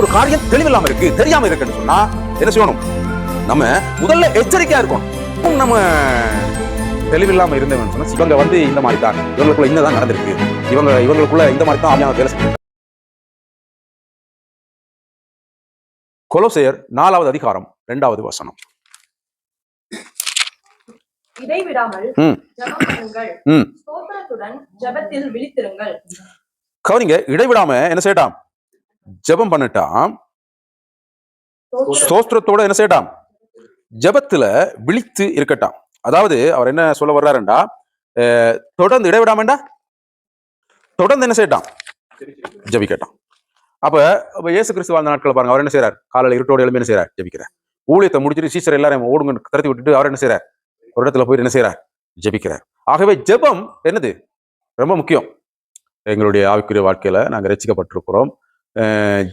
ஒரு காரியம் தெளிவில்லாம இருக்கு, தெரியாம இருக்குன்னு சொன்னா என்ன செய்யணும்? நம்ம முதல்ல எச்சரிக்கையா இருக்கணும். நம்ம தெளிவில்லாம இருந்தவன் சொன்னா இவங்க வந்து இந்த மாதிரி தான், இவங்களுக்குள்ள இன்னதான் நடந்திருக்கு, இவங்களுக்குள்ள இந்த மாதிரி தான் ஆவியானவர் வேலை செஞ்சு. கொலோசையர் 4வது அதிகாரம் 2வது வசனம். இடைவிடாமல் ஜெபம் பண்ணுங்கள், ஸ்தோத்திரத்துடன் ஜெபத்தில் விழித்திருங்கள். கவனிங்க, இடைவிடாம என்ன செய்யட்டாம்? ஜெபம் பண்ணட்டாம். ஸ்தோத்திரத்தோட என்ன செய்யட்டாம்? ஜெபத்துல விழித்து இருக்கட்டாம். அதாவது அவர் என்ன சொல்ல வர்றாருண்டா, தொடர்ந்து இடைவிடாமண்டா தொடர்ந்து என்ன செய்யட்டாம்? ஜெபிக்கட்டாம். அப்ப இயேசு கிறிஸ்து வாழ்ந்த நாட்கள் பாருங்க, அவர் என்ன செய்யறார்? காலையில் இருட்டோட எழுப்பி என்ன செய்யறார்? ஜெபிக்கிறார். ஊழியத்தை முடிச்சுட்டு சீசர் எல்லாரும் ஓடுங்க திரட்டி விட்டுட்டு அவர் என்ன செய்யறார்? ஒரு இடத்துல போய் என்ன செய்யறார்? ஜெபிக்கிறார். ஆகவே ஜெபம் என்னது? ரொம்ப முக்கியம். எங்களுடைய ஆவிக்குரிய வாழ்க்கையில நாங்க ரட்சிக்கப்பட்டிருக்கிறோம்.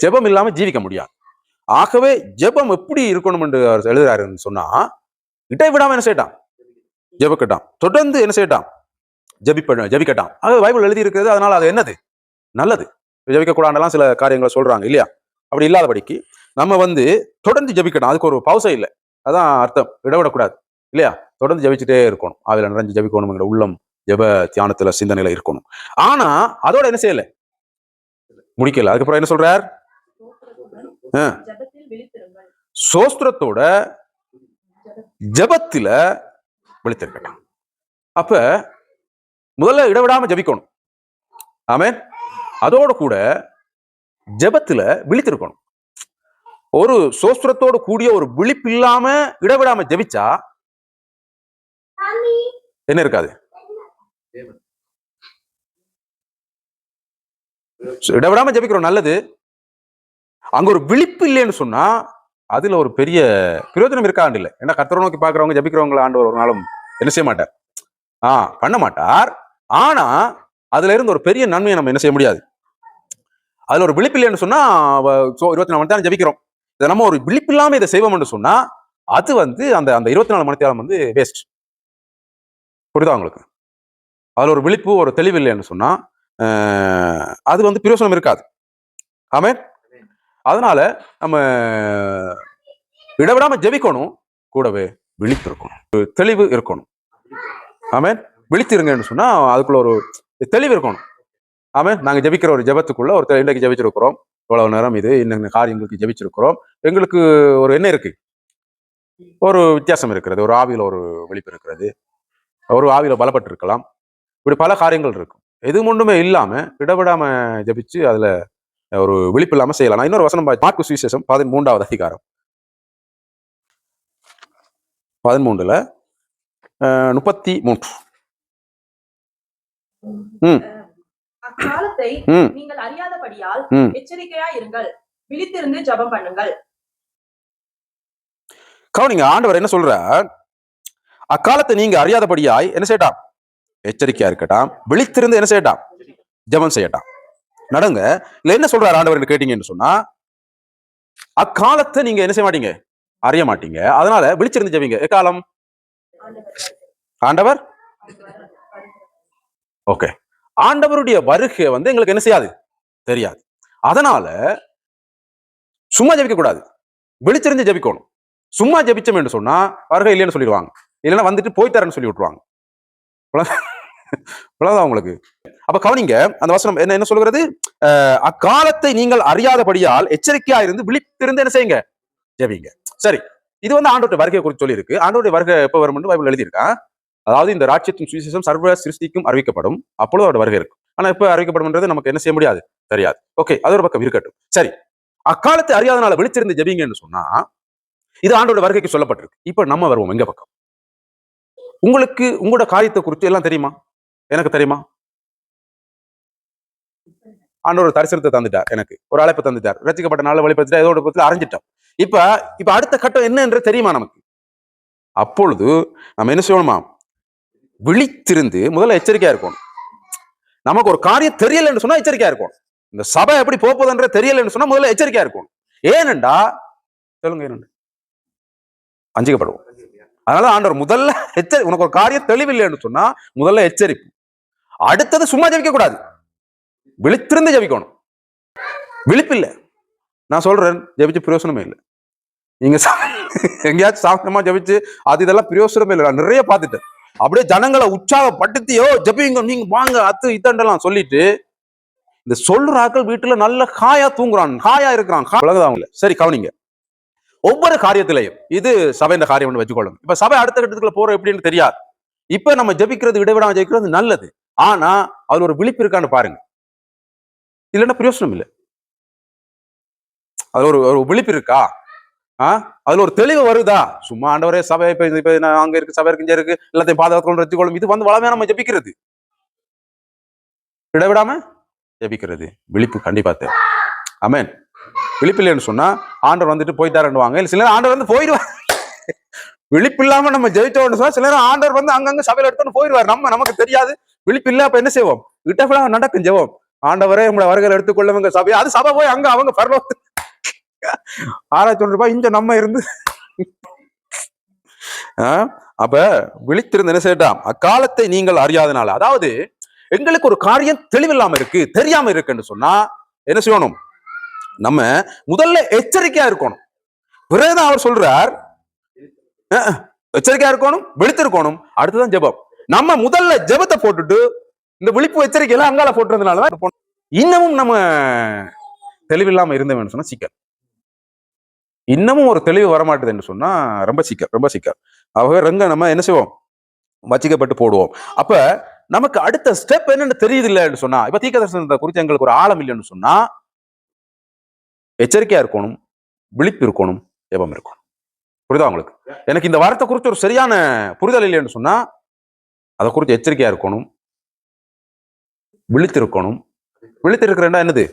ஜெபம் இல்லாம ஜீவிக்க முடியாது. ஆகவே ஜெபம் எப்படி இருக்கணும் என்று அவர் எழுதுறாருன்னு சொன்னா, இடைவிடாம என்ன செய்யட்டாம்? ஜெபிக்கட்டாம். தொடர்ந்து என்ன செய்யட்டாம்? ஜெபிக்கட்டாம். ஆகவே பைபிள் எழுதி இருக்கிறது, அதனால அது என்னது? நல்லது. ஜெபிக்க கூடாண்டெல்லாம் சில காரியங்களை சொல்றாங்க இல்லையா? அப்படி இல்லாதபடிக்கு நம்ம வந்து தொடர்ந்து ஜெபிக்கணும். அதுக்கு ஒரு பவுசை இல்லை, அதான் அர்த்தம். இடவிடக்கூடாது இல்லையா? தொடர்ந்து ஜெபிச்சுட்டே இருக்கணும். அதுல நிறைஞ்சு ஜெபிக்கணும். உள்ளம் ஜெப தியானத்துல சிந்தனையில இருக்கணும். ஆனா அதோட என்ன செய்யல? முடிக்கல. அதுக்கப்புறம் என்ன சொல்றார்? சோஸ்திரத்தோட ஜெபத்தில விழித்திருக்கட்டும். அப்ப முதல்ல இடவிடாம ஜெபிக்கணும். ஆமென். அதோட கூட ஜெபத்துல விழித்திருக்கணும். ஒரு சோஸ்திரத்தோடு கூடிய ஒரு விழிப்பு இல்லாம இடவிடாம ஜெபிச்சா என்ன இருக்காது? இடவிடாம ஜெபிக்கிறோம், நல்லது. அங்க ஒரு விழிப்பு இல்லைன்னு சொன்னா அதுல ஒரு பெரிய பிரயோஜனம் இருக்காண்டு இல்லை. ஏன்னா கர்த்தரை நோக்கி பாக்குறவங்க ஜெபிக்கிறவங்கள ஆண்டவர் ஒரு நாளும் என்ன செய்ய மாட்டார்? பண்ண மாட்டார். ஆனா அதுல இருந்து ஒரு பெரிய நன்மையை நம்ம என்ன செய்ய முடியாது. அதுல ஒரு விழிப்பு இல்லைன்னு சொன்னா 24 மணி நேரம் ஜெபிக்கிறோம், இதை நம்ம ஒரு விழிப்பு இல்லாம இதை செய்வோம்னு சொன்னா அது வந்து அந்த 24 மணி நேரம் வந்து வேஸ்ட். புரியுதா உங்களுக்கு? அதுல ஒரு விழிப்பு, ஒரு தெளிவு இல்லைன்னு சொன்னா அது வந்து பிரயோசனம் இருக்காது. ஆமென். அதனால நம்ம இடவிடாம ஜெபிக்கணும், கூடவே விழித்திருக்கணும், தெளிவு இருக்கணும். ஆமென். விழித்திருங்கன்னு சொன்னா அதுக்குள்ள ஒரு தெளிவு இருக்கணும். ஆமென். நாங்க ஜெபிக்கிற ஒரு ஜெபத்துக்குள்ள ஒரு இன்றைக்கு ஜெபிச்சிருக்கிறோம், இவ்வளவு நேரம் இது இன்னும் காரியங்களுக்கு ஜெபிச்சிருக்கிறோம். எங்களுக்கு ஒரு என்ன இருக்கு? ஒரு வித்தியாசம் இருக்கிறது, ஒரு ஆவியில ஒரு விழிப்பு இருக்கிறது, ஒரு ஆவியில பலப்பட்டு இருக்கலாம். இப்படி பல காரியங்கள் இருக்கும். எது ஒன்றுமே இல்லாம இடவிடாம ஜெபிச்சு அதுல ஒரு விழிப்பு இல்லாம செய்யலாம். நான் இன்னொரு வசனம் மார்க்கு சுவிசேஷம் 13வது அதிகாரம் 13ல 33. அக்காலத்தை நீங்கள் அறியாதபடியால் எச்சரிக்கையா இருங்கள், விழித்திருந்து ஜெபம் பண்ணுங்கள். கவனிங்க, ஆண்டவர் என்ன சொல்றார்? அக்காலத்தை நீங்க அறியாதபடியாய் என்ன செய்யட்டாம்? எச்சரிக்கையா இருக்கட்டாம், விழித்திருந்து என்ன செய்யட்டாம்? ஜெபம் செய்யட்டாம். நடங்க. இல்ல என்ன சொல்றாரு ஆண்டவர் கேட்டீங்கன்னு சொன்னா, அக்காலத்தை நீங்க என்ன செய்ய மாட்டீங்க? அறிய மாட்டீங்க. அதனால விழிச்சிருந்து ஜெபிங்க. எக்காலம்? ஆண்டவர். ஓகே. ஆண்டவருடைய வருகை வந்து எங்களுக்கு என்ன செய்யாது? தெரியாது. அதனால சும்மா ஜெபிக்க கூடாது, விழிச்சிருந்து ஜெபிக்கணும். சும்மா ஜெபிச்சோம் என்று சொன்னா வருகை இல்லைன்னு சொல்லிடுவாங்க, இல்லைன்னா வந்துட்டு போய்த்தாரன்னு சொல்லி விட்டுருவாங்க. உங்களுக்கு அப்ப கவனிங்க, அந்த வசனம் என்ன சொல்கிறது? அக்காலத்தை நீங்கள் அறியாதபடியால் எச்சரிக்கையா இருந்து விழித்திருந்து என்ன செய்யுங்க? ஜெபிங்க. சரி, இது வந்து ஆண்டவருடைய வருகை குறித்து சொல்லி இருக்கு. ஆண்டவருடைய வருகை எப்ப வரும் என்று பைபிள் எழுதியிருக்கா? அதாவது இந்த ராஜ்யத்தின் சுவிசேஷம் சர்வ சிருஷ்டிக்கும் அறிவிக்கப்படும், அப்பொழுது அவருடைய வருகை இருக்கும். ஆனா எப்ப அறிவிக்கப்படும்ன்றது நமக்கு என்ன செய்ய முடியாது, தெரியாது. ஓகே, அது ஒரு பக்கம் இருக்கட்டும். சரி, அக்காலத்தை அறியாதனால விழித்திருந்து ஜெபிங்கன்னு சொன்னா இது ஆண்டோட வருகைக்கு சொல்லப்பட்டிருக்கு. இப்ப நம்ம வருவோம் எங்க பக்கம். உங்களுக்கு உங்களோட காரியத்தை குறித்து எல்லாம் தெரியுமா? எனக்கு தெரியுமா? ஆண்டவர் தரிசனத்தை தந்துட்டார், எனக்கு ஒரு அழைப்பு தந்துட்டார், ரசிக்கப்பட்ட நாள் வழிபடுத்திட்டு ஏதோ ஒரு அறிஞ்சிட்டோம். இப்ப அடுத்த கட்டம் என்ன என்று தெரியுமா நமக்கு? அப்பொழுது நம்ம என்ன செய்யணுமா? விழித்திருந்து முதல்ல எச்சரிக்கையா இருக்கணும். நமக்கு ஒரு காரியம் தெரியலன்னு சொன்னா எச்சரிக்கையா இருக்கணும். இந்த சபை எப்படி போகுதுன்ற தெரியலன்னு சொன்னா முதல்ல எச்சரிக்கையா இருக்கணும். ஏனெண்டா சொல்லுங்க, ஏனெண்டா அஞ்சிக்கப்படுவோம். அதனால ஆண்டவர் முதல்ல உனக்கு ஒரு காரியம் தெளிவில்லைன்னு சொன்னா முதல்ல எச்சரிப்பு. அடுத்தது சும்மா ஜெபிக்க கூடாது, விழித்திருந்து ஜெபிக்கணும். விழிப்பு இல்லை, நான் சொல்றேன், ஜெபிச்சு பிரயோசனமே இல்லை. நீங்க எங்கேயாச்சும் சாப்பிட்டமா ஜெபிச்சு அது இதெல்லாம் பிரயோசனமே இல்லை. நான் நிறைய பார்த்துட்டேன். அப்படியே ஜனங்களை உற்சாகப்படுத்தியோ ஜெபிங்க நீங்க வாங்க அத்து இத்தண்டெல்லாம் சொல்லிட்டு இந்த சொல்ற ஆட்கள் வீட்டுல நல்ல காயா தூங்குறான், காயா இருக்கிறான். அவங்கள சரி கவனிங்க. ஒவ்வொரு காரியத்திலையும் இது சபையின் காரியம் வச்சுக்கொள்ளுங்க. இப்ப சபை அடுத்த கட்டத்துக்குள்ள போற எப்படின்னு தெரியாது. இப்ப நம்ம ஜெபிக்கிறது இடைவிடாம ஜெபிக்கிறது நல்லது. ஆனா அதுல ஒரு விழிப்பு இருக்கான்னு பாருங்க. இல்லைன்னா பிரயோசனம் இல்லை. அதுல ஒரு விழிப்பு இருக்கா? அதுல ஒரு தெளிவு வருதா? சும்மா ஆண்டவரே சபை இப்ப அங்க இருக்கு, சபை இருக்கு, இங்க இருக்கு, எல்லாத்தையும் பாதுகாத்து வச்சுக்கொள்ளும். இது வந்து வளமையா நம்ம ஜெபிக்கிறது, இடைவிடாம ஜெபிக்கிறது. விழிப்பு கண்டிப்பா தேவை. ஆமென். விழிப்பு இல்லைன்னு சொன்னா ஆண்டவர் வந்துட்டு போயிட்டாருன்னுவாங்க. இல்ல சில நேரம் ஆண்டவர் வந்து போயிடுவார். விழிப்பு இல்லாம நம்ம ஜெயிச்சோம்னு சொன்னா சில நேரம் ஆண்டவர் வந்து அங்கங்க சபையில எடுத்துன்னு போயிடுவார். நமக்கு தெரியாது. விழிப்பு இல்ல. அப்ப என்ன செய்வோம்? விட்டா நடக்கும் ஜெபம். ஆண்டவரே உங்களை வருகையில் எடுத்துக்கொள்ளுங்க சபை. அது சபை போய் அங்க அவங்க பரலோகத்து ₹6,000 இங்க நம்ம இருந்து அப்ப விழித்திருந்து என்ன செய்யலாம்? அக்காலத்தை நீங்கள் அறியாதனால, அதாவது எங்களுக்கு ஒரு காரியம் தெளிவில்லாம இருக்கு, தெரியாம இருக்குன்னு சொன்னா என்ன செய்யணும்? நம்ம முதல்ல எச்சரிக்கையா இருக்கணும். பிறகுதான் அவர் சொல்றார் எச்சரிக்கையா இருக்கணும், விழித்திருக்கணும், அடுத்துதான் ஜெபம். நம்ம முதல்ல ஜெபத்தை போட்டுட்டு இந்த விழிப்பு எச்சரிக்கை எல்லாம் அங்கால போட்டுறதுனாலதான் இன்னமும் நம்ம தெளிவில்லாம இருந்தவன்னு சொன்னா சிக்கல். இன்னமும் ஒரு தெளிவு வரமாட்டுது என்று சொன்னா ரொம்ப சிக்கல். ஆகவே நம்ம என்ன செய்வோம்? வச்சிக்கப்பட்டு போடுவோம். அப்ப நமக்கு அடுத்த ஸ்டெப் என்னன்னு தெரியுது இல்லைன்னு சொன்னா, இப்ப தீர்க்கதரிசனத்தை குறித்து எங்களுக்கு ஒரு ஆழம் இல்லைன்னு சொன்னா எச்சரிக்கையா இருக்கணும், விழிப்பு இருக்கணும், ஜெபம் இருக்கணும். புரியுதா உங்களுக்கு? எனக்கு இந்த வார்த்தை குறித்து ஒரு சரியான புரிதல் இல்லைன்னு சொன்னா அதை குறித்து எச்சரிக்கையா இருக்கணும், விழித்திருக்கணும். விழித்திருக்கிறேன்னா என்னது?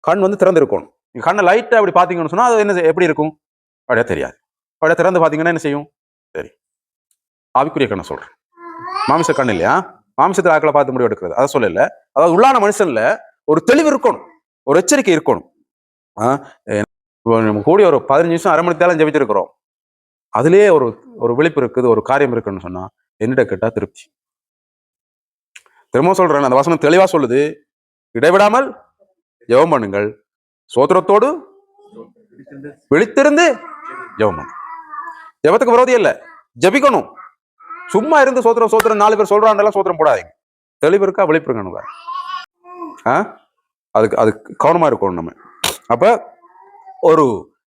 கண் வந்து திறந்திருக்கணும். கண்ணை லைட்டா அப்படி பாத்தீங்கன்னு சொன்னா அது என்ன எப்படி இருக்கும்? அப்படியே தெரியாது. அப்படியே திறந்து பாத்தீங்கன்னா என்ன செய்யும்? சரி, ஆவிக்குரிய கண்ணை சொல்றேன், மாமிச கண் இல்லையா? மாமிசத்தில் ஆக்களை பார்த்து முடிவு எடுக்கிறது அதை சொல்லல. அதாவது உள்ளான மனுஷன்ல ஒரு தெளிவு இருக்கணும், ஒரு எச்சரிக்கை இருக்கணும். நம்ம கூடிய ஒரு 15 நிமிஷம் அரை மணி நேரம் ஜெபிச்சிருக்கிறோம். அதுலயே ஒரு விழிப்பு இருக்குது, ஒரு காரியம் இருக்குன்னு சொன்னா என்னிட கேட்டா திருப்தி. திரும்ப சொல்றேன், அந்த வசனம் தெளிவா சொல்லுது, இடைவிடாமல் ஜெபம் பண்ணுங்கள், சோத்திரத்தோடு விழித்திருந்து ஜெபம் பண்ணு. ஜெபத்துக்கு விரோதி இல்ல, ஜெபிக்கணும். சும்மா இருந்து சோத்திரம் 4 பேர் சொல்றாண்டெல்லாம் சோத்திரம் போடாதீங்க. தெளிவு இருக்கா, விழிப்பு இருக்கணும். அது கவனமா இருக்கணும் நம்ம. அப்ப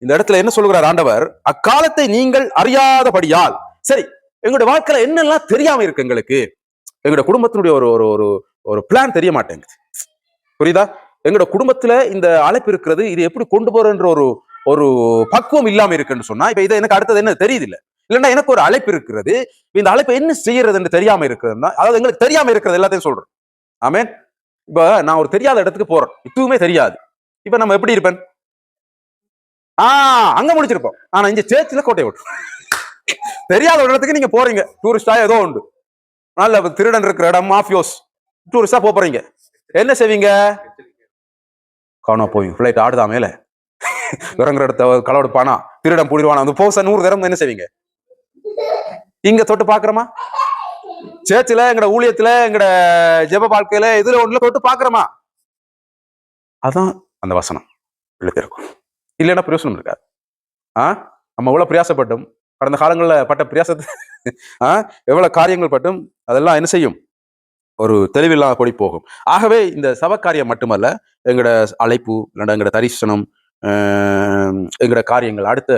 இந்த இடத்துல என்ன சொல்லுகிறார் ஆண்டவர்? அக்காலத்தை நீங்கள் அறியாதபடியால். சரி, எங்களுடைய வாழ்க்கையில என்னெல்லாம் தெரியாம இருக்கு? எங்களுடைய குடும்பத்தினுடைய ஒரு பிளான் தெரிய மாட்டேங்குது. புரியுதா? எங்களோட குடும்பத்துல இந்த அழைப்பு இருக்கிறது, இது எப்படி கொண்டு போறன்ற ஒரு பக்குவம் இல்லாம இருக்குன்னு சொன்னா, இப்ப இதை எனக்கு அடுத்தது என்ன தெரியுது இல்ல, இல்லைன்னா எனக்கு ஒரு அழைப்பு இருக்கிறது, இந்த அழைப்பு என்ன செய்யறதுன்னு தெரியாம இருக்கிறதுனா, அதாவது எங்களுக்கு தெரியாம இருக்கிறது எல்லாத்தையும் சொல்றேன். ஆமென். இப்ப நான் ஒரு தெரியாத இடத்துக்கு போறேன், இதுவுமே தெரியாது. இப்ப நம்ம எப்படி இருப்பேன்? அங்க முடிச்சிருப்போம். ஆனா இங்க சேர்ச்சில கோட்டை விட்டு தெரியாத ஒரு இடத்துக்கு நீங்க போறீங்க, டூரிஸ்டா ஏதோ உண்டு, நல்ல திருடன் இருக்கிற இடம், மாஃபியோஸ், டூரிஸ்டா போறீங்க. என்ன செய்வீங்க? காணா போய் பிளைட் ஆடுதா மேல இறங்குற இடத்த களவெடுப்பானா, திருடம் பூடிடுவானா, அந்த போச 100 தரம் என்ன செய்வீங்க? இங்க தொட்டு பாக்குறோமா? சேர்ச்சில, எங்கட ஊழியத்துல, எங்கட ஜெப வாழ்க்கையில இதுல ஒண்ணுல தொட்டு பாக்குறோமா? அதான் அந்த வசனம் இருக்கும். இல்லைன்னா பிரயோசனம் இருக்காது. நம்ம எவ்வளவு பிரயாசப்பட்டும், கடந்த காலங்களில் பட்ட பிரயாசத்தை எவ்வளவு காரியங்கள் பட்டும் அதெல்லாம் என்ன செய்யும்? ஒரு தெளிவில்லாத படி போகும். ஆகவே இந்த சபக்காரியம் மட்டுமல்ல, எங்கட அழைப்பு, எங்கட தரிசனம், எங்கட காரியங்கள், அடுத்த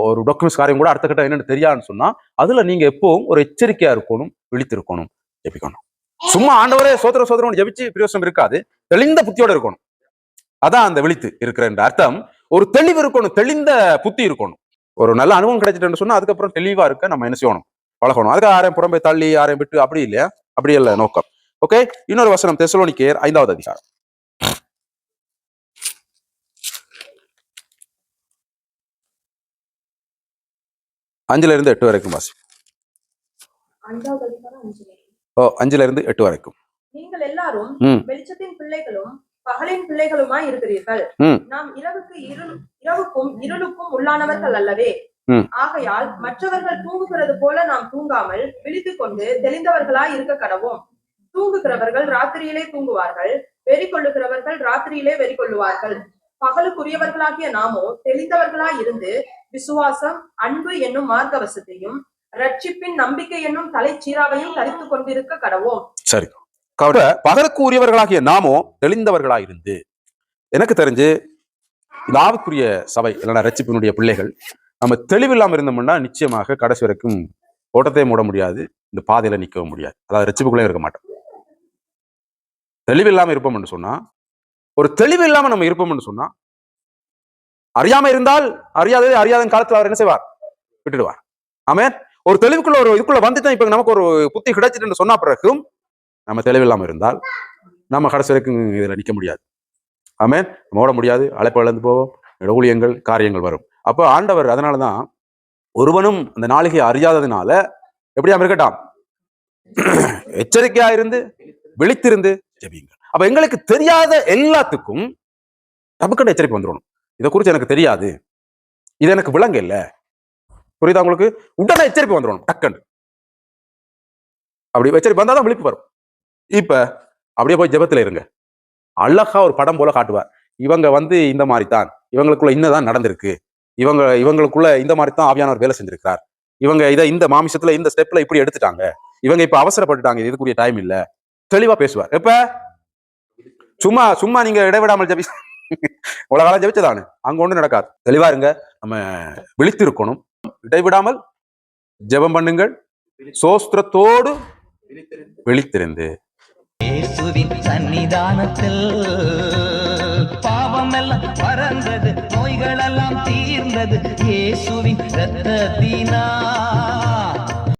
ஒரு டாக்குமெண்ட்ஸ் காரியம் கூட அடுத்த கட்டம் என்னன்னு தெரியாதுன்னு சொன்னா அதுல நீங்க எப்பவும் ஒரு எச்சரிக்கையா இருக்கணும், விழித்திருக்கணும், ஜெபிக்கணும். சும்மா ஆண்டவரே சோதரம் ஜெபிச்சு பிரயோசனம் இருக்காது. தெளிந்த புத்தியோட இருக்கணும். அதான் அந்த விழித்து இருக்கிற அர்த்தம். ஒரு தெளிவு இருக்கணும், தெளிந்த புத்தி இருக்கணும். ஒரு நல்ல அனுபவம் கிடைச்சிட்டு சொன்னா அதுக்கப்புறம் தெளிவா இருக்க நம்ம என்ன செய்யணும்? பழகணும். அதுக்கு யாரையும் புறம்பை தள்ளி யாரையும் விட்டு அப்படி இல்லையா? அப்படி இல்ல நோக்கம். ஓகே, இன்னொரு வசனம் தெசலோனிக்கேயர் 5வது அதிகாரம் 5-8 வரைக்கும் வாசி. 5-8 வரைக்கும். நீங்கள் எல்லாரும் வெளிச்சத்தின் பிள்ளைகளும் பகலின் பிள்ளைகளுமாய் இருக்கிறீர்கள். நாம் இரவுக்கும் இருளுக்கும் உள்ளானவர்கள் அல்லவே. ஆகையால் மற்றவர்கள் தூங்குகிறது போல நாம் தூங்காமல் விழித்துக் கொண்டு தெளிந்தவர்களாய் இருக்க கடவோம். தூங்குகிறவர்கள் ராத்திரியிலே தூங்குவார்கள், வெறி கொள்ளுகிறவர்கள் ராத்திரியிலே வெறி கொள்ளுவார்கள். பகலுக்குரியவர்களாகிய நாமோ தெளிந்தவர்களாய் இருந்து விசுவாசம், அன்பு என்னும் மார்க்கவசத்தையும் ரட்சிப்பின் நம்பிக்கை என்னும் தலைச்சீராவையும் தரித்துக் கொண்டிருக்க கடவோம். சரி, பகலுக்கு உரியவர்களாகிய நாமோ தெளிந்தவர்களாயிருந்து. எனக்கு தெரிஞ்சு இந்த ஆவிக்குரிய சபை இல்லைன்னா ரட்சிப்பினுடைய பிள்ளைகள் நம்ம தெளிவில்லாம இருந்தோம்னா நிச்சயமாக கடைசி வரைக்கும் ஓட்டத்தையும் மூட முடியாது, இந்த பாதையில நிற்கவும் முடியாது, அதாவது ரட்சிப்புக்குள்ளே இருக்க மாட்டோம். தெளிவில்லாம இருப்போம் என்று சொன்னா, ஒரு தெளிவு இல்லாம நம்ம இருப்போம் என்று சொன்னா, அறியாம இருந்தால் அறியாத காலத்துல அவர் என்ன செய்வார்? விட்டுடுவார். ஆமென். ஒரு தெளிவுக்குள்ள ஒரு இதுக்குள்ள வந்துட்டா இப்ப நமக்கு ஒரு புத்தி கிடைச்சிட்டு சொன்னா பிறகும் நம்ம தெளிவில்லாம இருந்தால் நம்ம கடைசி வரைக்கும் இதுல நிக்க முடியாது. ஆமென். நம்ம ஓட முடியாது, அழைப்பு இழந்து போவோம், ஊழியங்கள் காரியங்கள் வரும். அப்போ ஆண்டவர் அதனாலதான் ஒருவனும் அந்த நாளிகை அறியாததுனால எப்படியா இருக்கட்டாம், எச்சரிக்கையா இருந்து விழித்திருந்து ஜெபியுங்கள். அப்ப எங்களுக்கு தெரியாத எல்லாத்துக்கும் நமக்கு எச்சரிக்கை வந்துடணும். இதை குறித்து எனக்கு தெரியாது, இது எனக்கு விளங்க இல்ல, புரியுதா உங்களுக்கு? உடனே எச்சரிக்கை வந்துடணும் டக்குன்னு. அப்படி எச்சரிக்கை வந்தாதான் விழிப்பு வரும். இப்ப அப்படியே போய் ஜெபத்துல இருங்க. அழகா ஒரு படம் போல காட்டுவார். இவங்க இந்த மாதிரி தான், இவங்களுக்குள்ள இன்னதான் நடந்திருக்கு, இவங்களுக்குள்ள இந்த மாதிரி தான் ஆவியானவர் வேலை செஞ்சிருக்கிறார், இவங்க இதை இந்த மாமிசத்துல இந்த ஸ்டெப்ல இப்படி எடுத்துட்டாங்க, இவங்க இப்ப அவசரப்பட்டுட்டாங்க, இதுக்குரிய டைம் இல்ல, தெளிவா பேசுவார். எப்ப சும்மா சும்மா நீங்க இடைவிடாமல் ஜெபி உலக காலம் ஜெபிச்சதானு அங்க ஒண்ணு நடக்காது. தெளிவா இருங்க, நம்ம விழித்திருக்கணும், இடைவிடாமல் ஜெபம் பண்ணுங்கள், சோஸ்திரத்தோடு விழித்திருந்து. இயேசுவின் சன்னிதானத்தில் பாவம் எல்லாம் பறந்தது, நோய்கள் எல்லாம் தீர்ந்தது, இயேசுவின் இரத்தத்தினால்